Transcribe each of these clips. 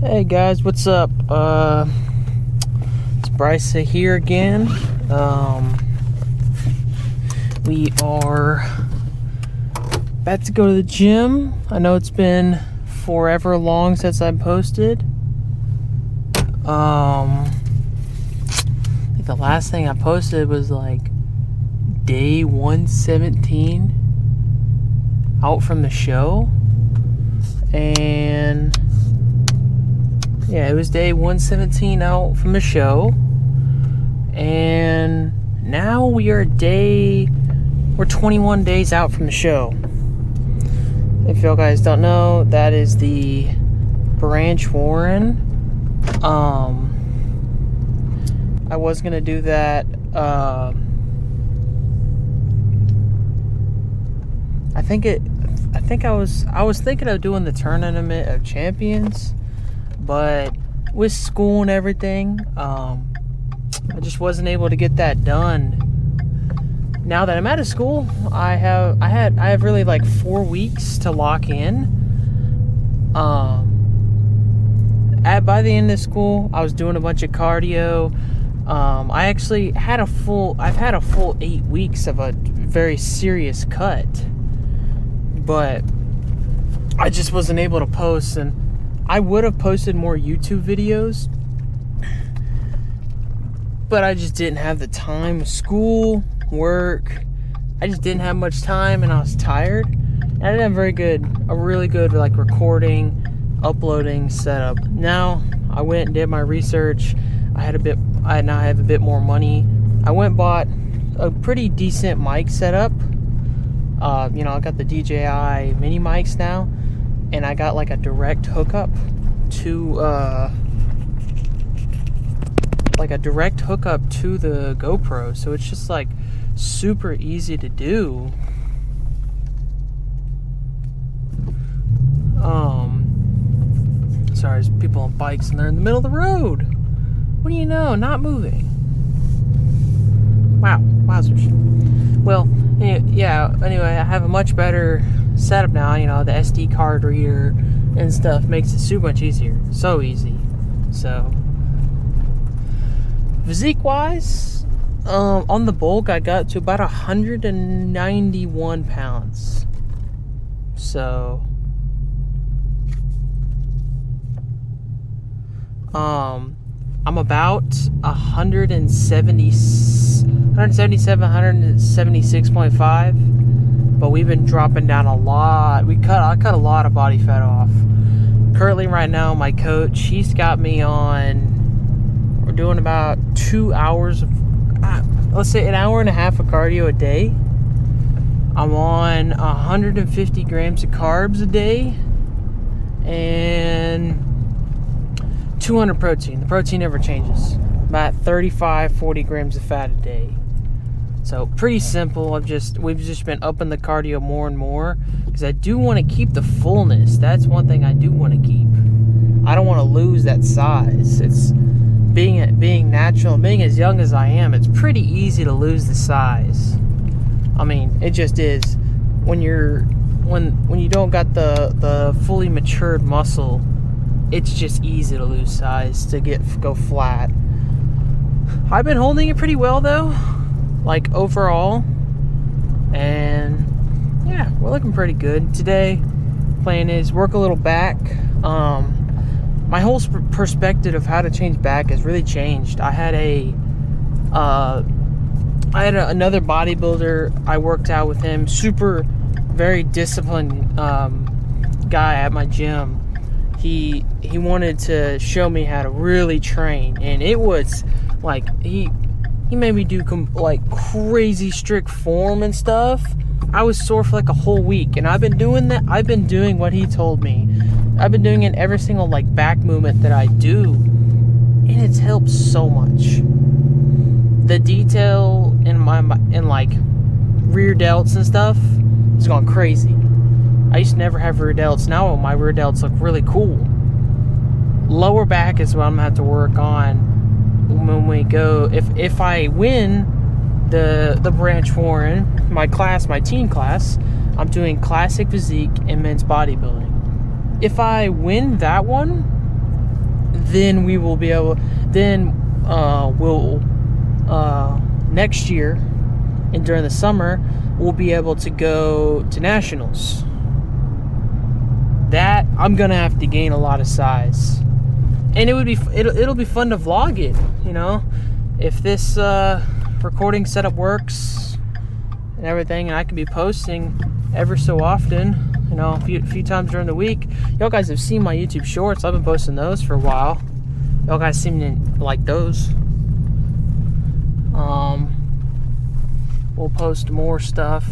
Hey guys, what's up? It's Bryce here again. We are about to go to the gym. I know it's been forever long since I posted. I think the last thing I posted was like day 117 out from the show. And yeah, it was day 117 out from the show. And now we're 21 days out from the show. If y'all guys don't know, that is the Branch Warren. I was gonna do that. I was thinking of doing the Tournament of Champions, but with school and everything, I just wasn't able to get that done. Now that I'm out of school, I have really like 4 weeks to lock in. By the end of school, I was doing a bunch of cardio. I actually had a full 8 weeks of a very serious cut, but I just wasn't able to post, and I would have posted more YouTube videos, but I just didn't have the time. School, work, I just didn't have much time, and I was tired. And I didn't have a really good like recording, uploading setup. Now I went and did my research. I now have a bit more money. I went and bought a pretty decent mic setup. I got the DJI mini mics now, and I got like a direct hookup to the GoPro, so it's just like super easy to do. Sorry, there's people on bikes and they're in the middle of the road. What do you know? Not moving. Wow, wowzers. Well, anyway, I have a much better setup now. The SD card reader and stuff makes it so much easier. So easy. So, physique wise, on the bulk, I got to about 191 pounds. So, I'm about 176.5, but we've been dropping down a lot. I cut a lot of body fat off. Currently, right now, my coach, he's got me on, we're doing about 2 hours of, let's say an hour and a half of cardio a day. I'm on 150 grams of carbs a day, and 200 protein. The protein never changes. About 40 grams of fat a day. So pretty simple. We've just been upping the cardio more and more, because I do want to keep the fullness. That's one thing I do want to keep. I don't want to lose that size. It's being natural, being as young as I am, it's pretty easy to lose the size. I mean, it just is. When you don't got the fully matured muscle, it's just easy to lose size, to go flat. I've been holding it pretty well though, like overall, and yeah, we're looking pretty good. Today, plan is work a little back. My whole perspective of how to change back has really changed. I had another bodybuilder. I worked out with him, very disciplined guy at my gym. He wanted to show me how to really train, and it was like he made me do crazy strict form and stuff. I was sore for like a whole week, and I've been doing what he told me. I've been doing it every single back movement that I do, and it's helped so much. The detail in rear delts and stuff has gone crazy. I used to never have rear delts. Now my rear delts look really cool. Lower back is what I'm gonna have to work on when we go. If I win the Branch Warren, my team class, I'm doing classic physique and men's bodybuilding. If I win that one, then we will be able, then we'll next year and during the summer we'll be able to go to nationals. That I'm gonna have to gain a lot of size, and it'll be fun to vlog it, you know, if this recording setup works and everything, and I can be posting ever so often, you know, a few times during the week. Y'all guys have seen my YouTube shorts. I've been posting those for a while. Y'all guys seem to like those. We'll post more stuff.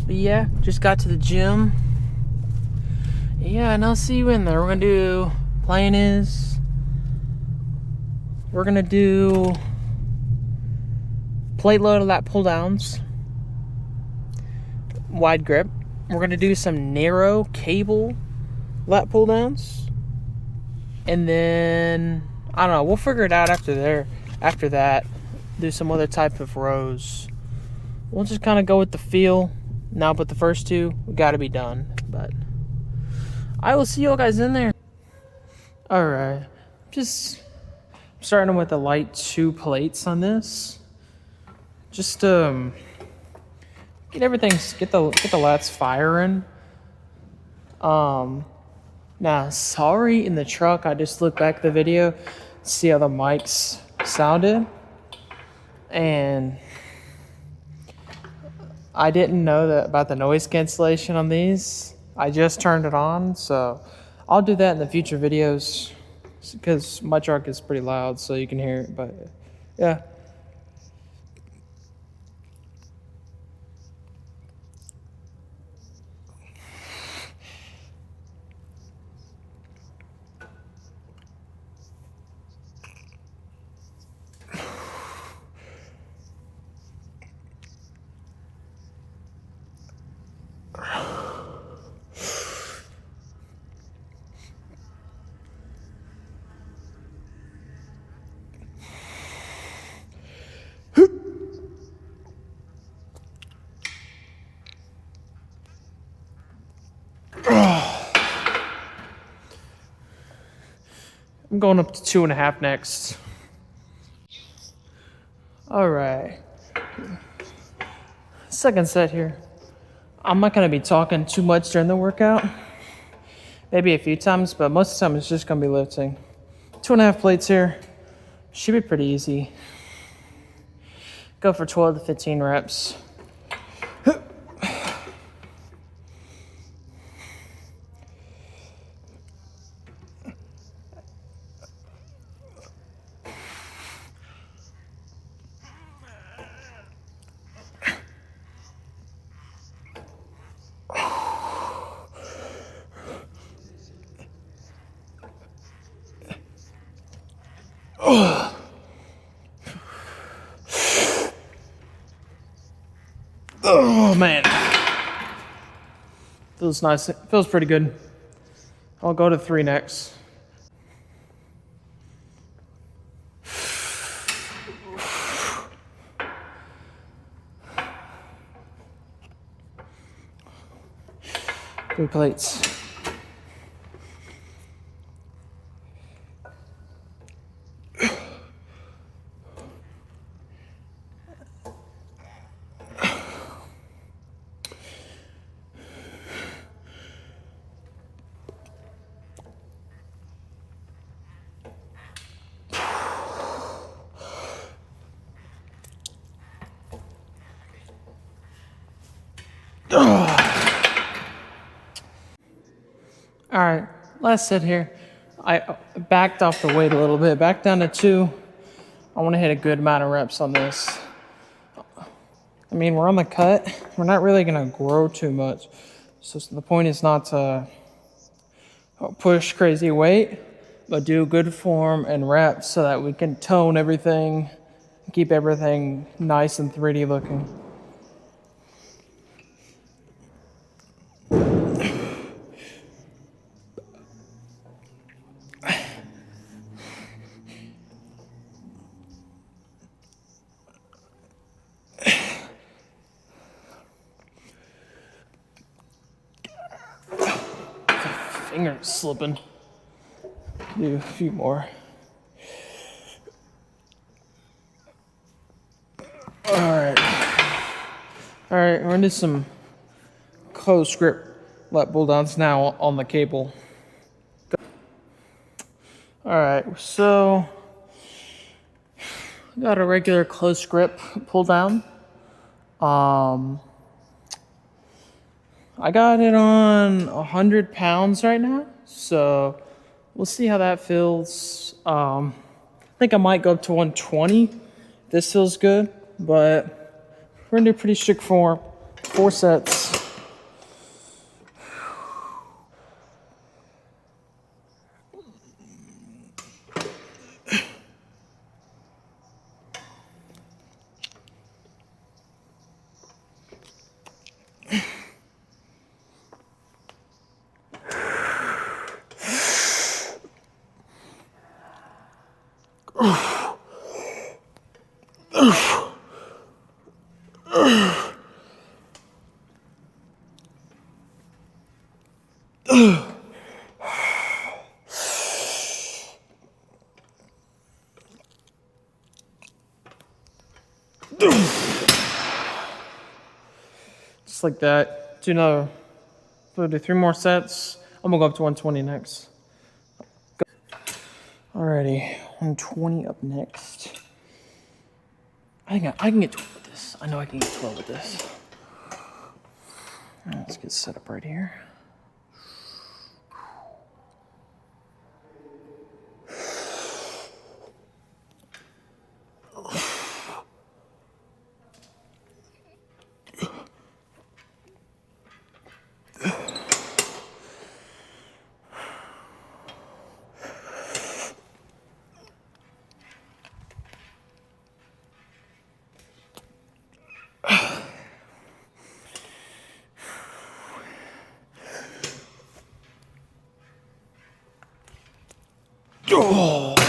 But yeah, just got to the gym. Yeah, and I'll see you in there. We're gonna do, plan is, we're gonna do plate load lat pull downs, wide grip. We're gonna do some narrow cable lat pull downs, and then I don't know, we'll figure it out after that, do some other type of rows. We'll just kind of go with the feel now, but the first two we got to be done. But I will see you guys in there. All right, just starting with the light 2 plates on this, just get the lats firing. Now, sorry, in the truck, I just looked back at the video to see how the mics sounded, and I didn't know that about the noise cancellation on these. I just turned it on, so I'll do that in the future videos because my truck is pretty loud, so you can hear it. But yeah. I'm going up to 2.5 next. All right. Second set here. I'm not going to be talking too much during the workout. Maybe a few times, but most of the time it's just going to be lifting. 2.5 plates here. Should be pretty easy. Go for 12 to 15 reps. Oh man, feels nice. It feels pretty good. I'll go to 3 next. Three plates. All right, last set here. I backed off the weight a little bit, back down to 2. I want to hit a good amount of reps on this. I mean, we're on the cut. We're not really going to grow too much. So the point is not to push crazy weight, but do good form and reps so that we can tone everything, keep everything nice and 3D looking. Finger's slipping. Do a few more. Alright. Alright, we're gonna do some close grip lat pull downs now on the cable. Alright, so got a regular close grip pull down. I got it on 100 pounds right now, so we'll see how that feels. I think I might go up to 120. This feels good, but we're gonna do pretty strict form. 4 sets. Just like that. Do 3 more sets. I'm gonna go up to 120 next. Alrighty, 120 up next. I can get 12 with this. I know I can get 12 with this. Let's get set up right here. Oh. I'm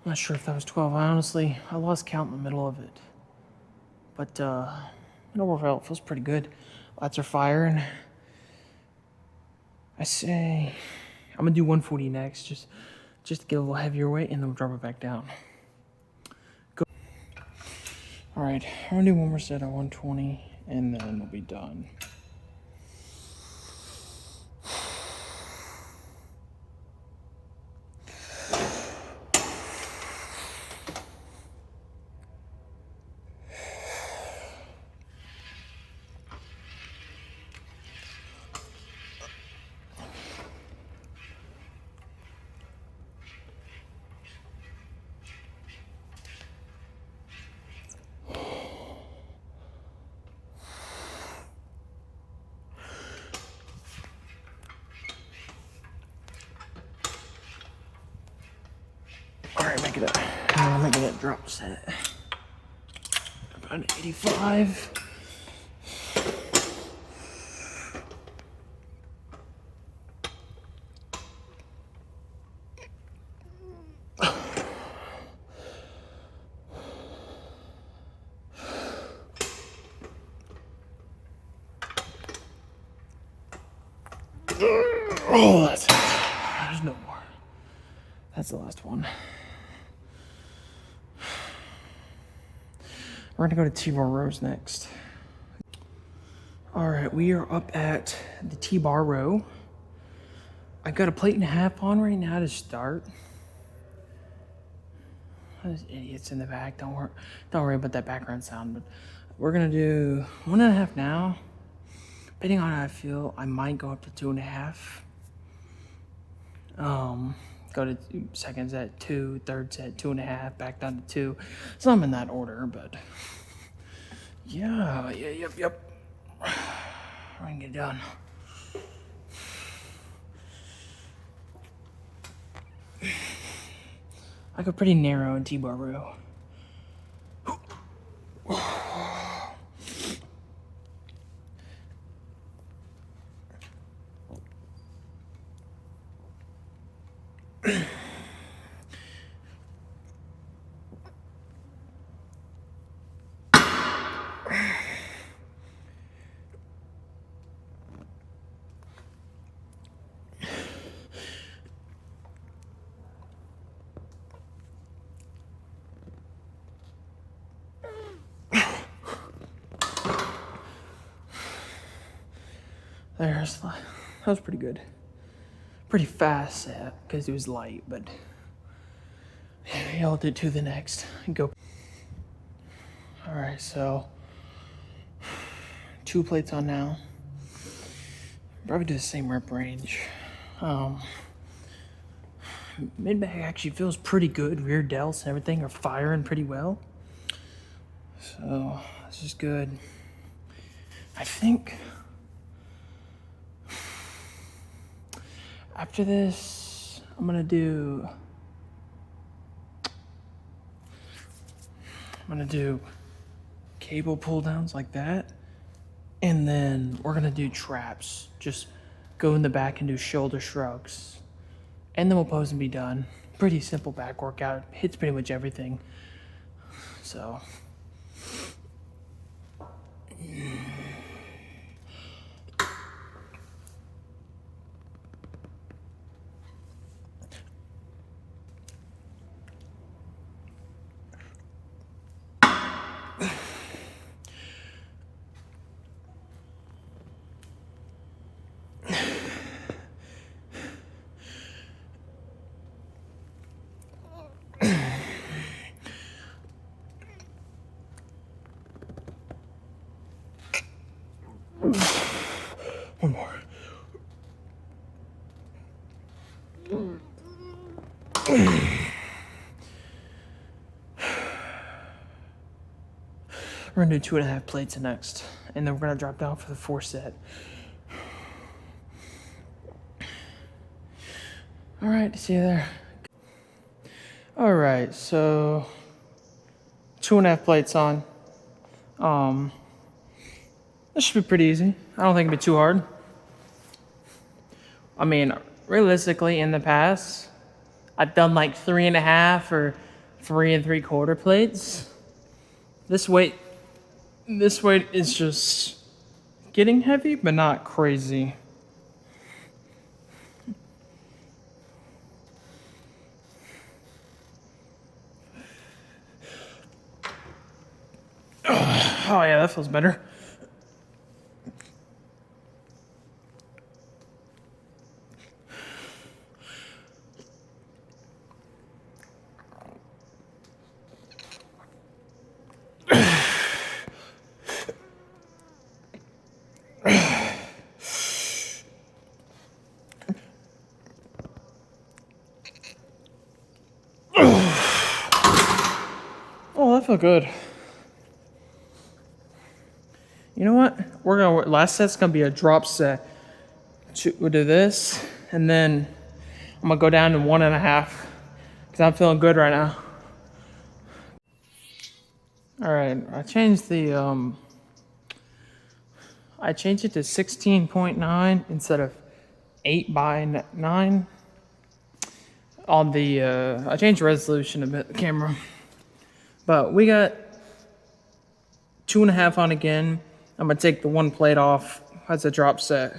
not sure if that was 12. I lost count in the middle of it. But overall, it feels pretty good. Lights are firing. I say I'm gonna do 140 next, just to get a little heavier weight, and then we'll drop it back down. Go. All right, I'm gonna do one more set at 120, and then we'll be done. All right, make it a drop set. About an 85. Oh, that's it. There's no more. That's the last one. We're gonna go to T-bar rows next. All right, we are up at the T-bar row. I got a 1.5 plate on right now to start. Those idiots in the back. Don't worry about that background sound. But we're gonna do 1.5 now. Depending on how I feel, I might go up to 2.5. Go to seconds at 2, thirds at 2.5, back down to 2. Some in that order, but yeah, yep. We're gonna get it done. I go pretty narrow in T-bar row. That was pretty good. Pretty fast because it was light, but I'll do to the next and go. All right, so 2 plates on now. Probably do the same rep range. Mid back actually feels pretty good. Rear delts and everything are firing pretty well. So this is good. I think after this, I'm gonna do cable pull downs like that. And then we're gonna do traps. Just go in the back and do shoulder shrugs. And then we'll pose and be done. Pretty simple back workout. Hits pretty much everything. So. One more. We're gonna do 2.5 plates next, and then we're gonna drop down for the 4 set. All right, see you there. All right, so 2.5 plates on. This should be pretty easy. I don't think it'll be too hard. I mean, realistically, in the past, I've done like 3.5 or 3 3/4 plates. This weight is just getting heavy, but not crazy. Oh yeah, that feels better. Oh, that felt good. You know what? Last set's gonna be a drop set. We'll do this, and then I'm gonna go down to 1.5 because I'm feeling good right now. All right, I changed it to 16.9 instead of 8:9. On the I changed the resolution a bit, the camera, but we got 2.5 on again. I'm gonna take the 1 plate off as a drop set.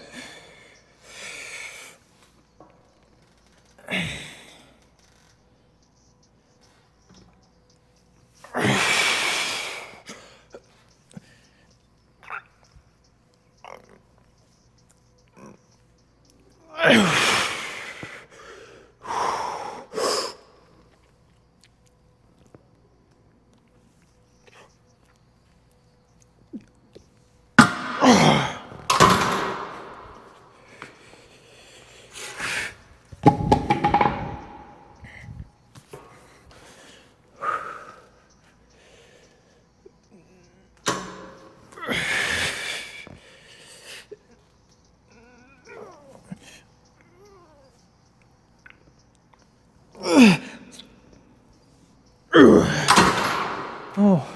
Oh,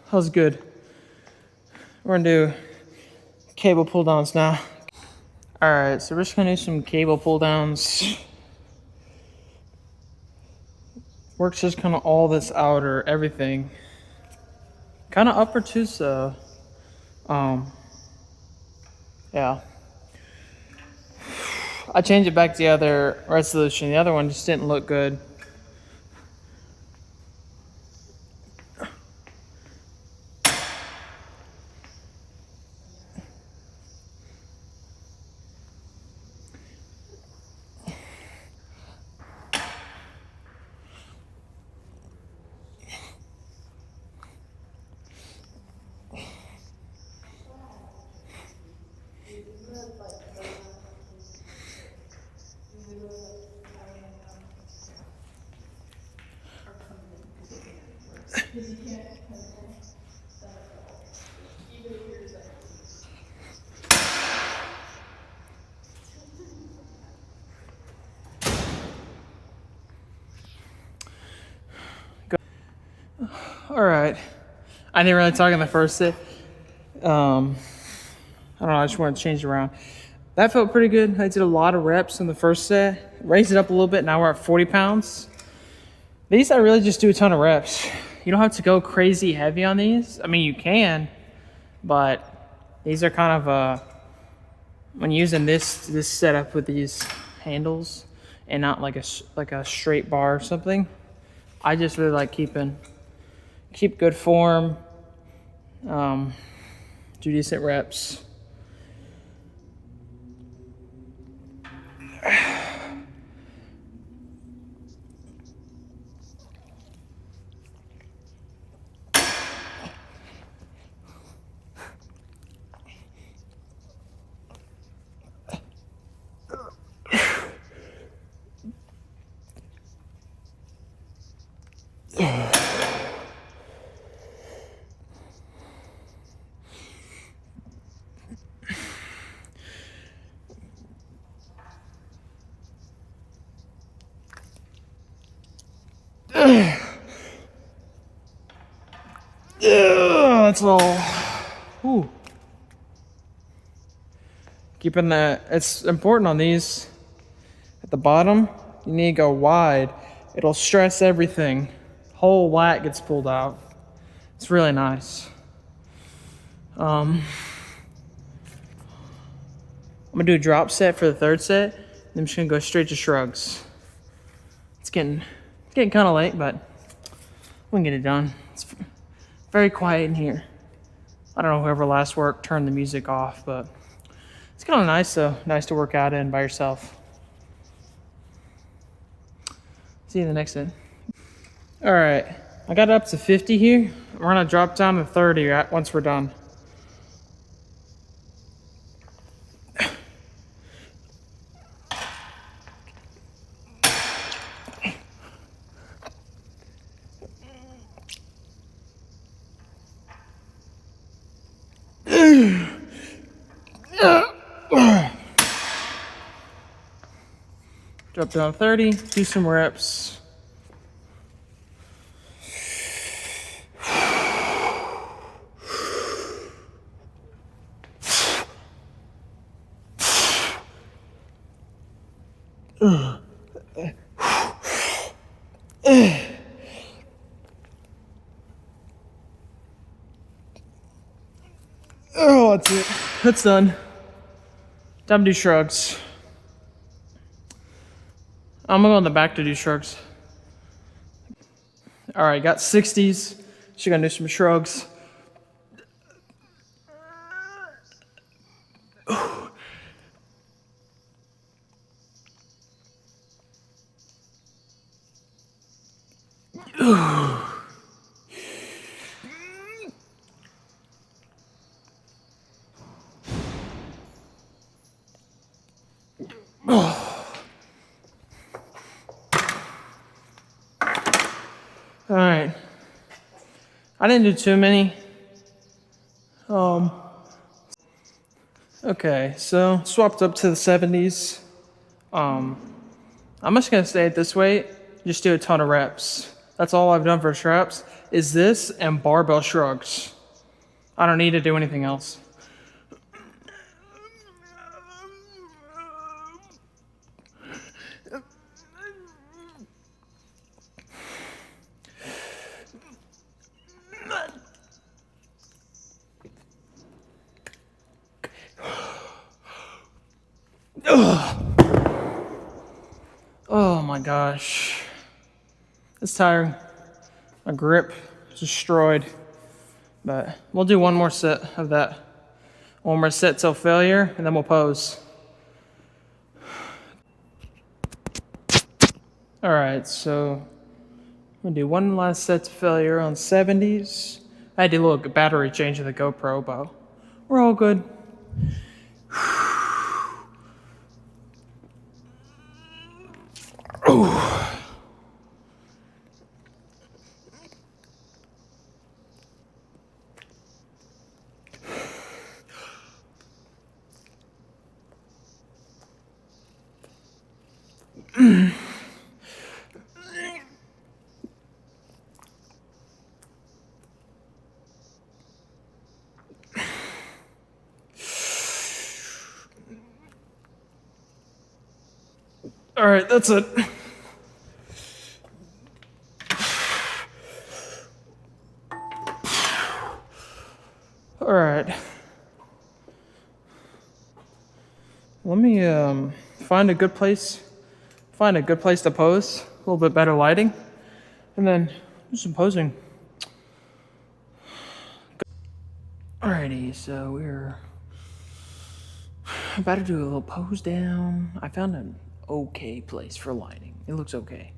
that was good. We're gonna do cable pull downs now. All right, so we're just gonna do some cable pull downs. Works just kind of all this outer everything. Kind of upper too, so yeah. I changed it back to the other resolution. The other one just didn't look good. All right. I didn't really talk in the first set. I don't know. I just want to change it around. That felt pretty good. I did a lot of reps in the first set. Raised it up a little bit. Now we're at 40 pounds. These I really just do a ton of reps. You don't have to go crazy heavy on these. I mean, you can, but these are kind of when using this setup with these handles and not like a straight bar or something. I just really like keep good form, do decent reps. That's all. Ooh. Keeping that, it's important on these. At the bottom, you need to go wide. It'll stress everything. Whole lat gets pulled out. It's really nice. I'm gonna do a drop set for the third set. Then I'm just gonna go straight to shrugs. It's getting kind of late, but we can get it done. It's very quiet in here. I don't know whoever last worked turned the music off, but it's kind of nice though. Nice to work out in by yourself. See you in the next set. All right, I got up to 50 here. We're gonna drop down to 30 once we're done. Drop down 30, do some reps. Oh, that's it. That's done. Time to do shrugs. I'm gonna go in the back to do shrugs. All right, got 60s. She's gonna do some shrugs. All right. I didn't do too many. Okay, so swapped up to the 70s. I'm just gonna stay at this weight, just do a ton of reps. That's all I've done for straps, is this and barbell shrugs. I don't need to do anything else. Oh my gosh. It's tiring. My grip is destroyed. But we'll do one more set of that. One more set till failure, and then we'll pose. All right, so I'm gonna do one last set to failure on 70s. I had to do a little battery change of the GoPro, but we're all good. All right, that's it. All right. Let me find a good place. Find a good place to pose. A little bit better lighting, and then do some posing. Alrighty, so we're about to do a little pose down. I found an okay place for lighting. It looks okay.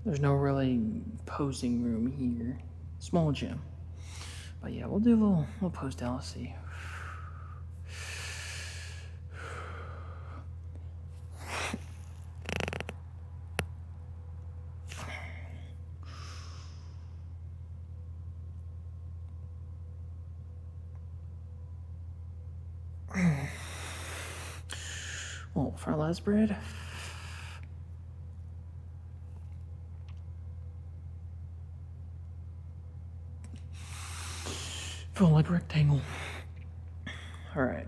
There's no really posing room here. Small gym. But yeah, we'll do a little pose down. Let's see. Oh, front lat spread. Feeling like a rectangle. All right.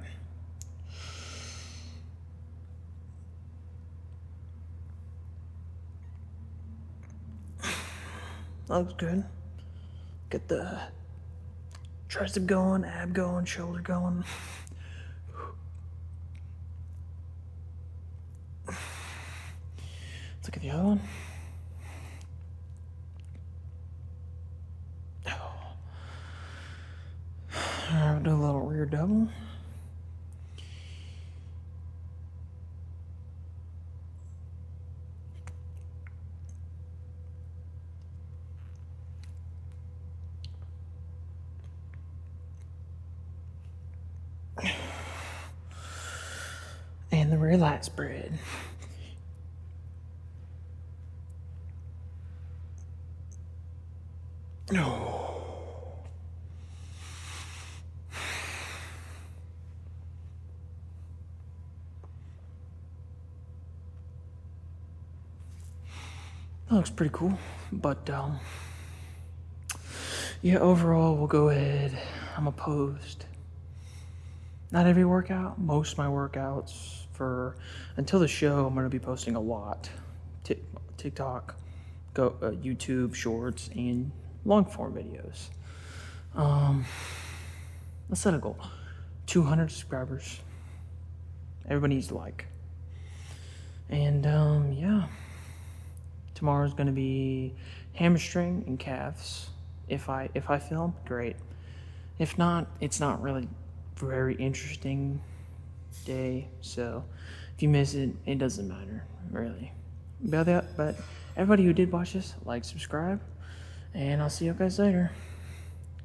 That looks good. Get the tricep going, ab going, shoulder going. Let's look at the other one. I'll do a little rear double. And the rear lat spread. No. That looks pretty cool, but yeah, overall we'll go ahead. I'm opposed. Not every workout, most of my workouts for until the show, I'm gonna be posting a lot. TikTok, YouTube Shorts, and long form videos. Let's set a goal: 200 subscribers. Everybody needs to like. And yeah. Tomorrow's gonna be hamstring and calves. If I film, great. If not, it's not really very interesting day. So if you miss it, it doesn't matter really. But everybody who did watch this, like, subscribe, and I'll see you guys later.